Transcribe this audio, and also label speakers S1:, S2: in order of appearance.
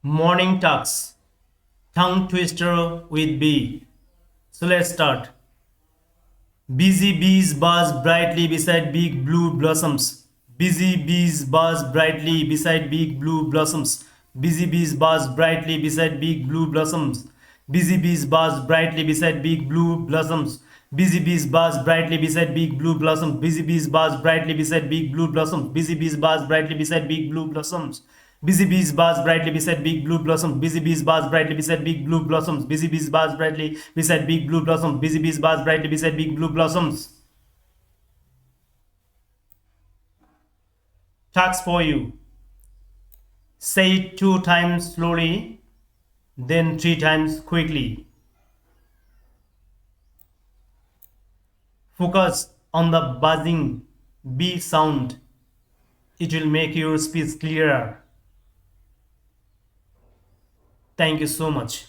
S1: Morning talks. Tongue twister with B. So let's start. Busy bees buzz brightly beside big blue blossoms. Busy bees buzz brightly beside big blue blossoms. Busy bees buzz brightly beside big blue blossoms. Busy bees buzz brightly beside big blue blossoms. Busy bees buzz brightly beside big blue blossoms. Busy bees buzz brightly beside big blue blossoms. Busy bees buzz brightly beside big blue blossoms. Busy bees buzz brightly beside big blue blossoms. Busy bees buzz brightly beside big blue blossoms. Busy bees buzz brightly beside big blue blossoms. Busy bees buzz brightly beside big blue blossoms. Task for you. Say it 2 times slowly, then 3 times quickly. Focus on the buzzing bee sound. It will make your speech clearer. Thank you so much.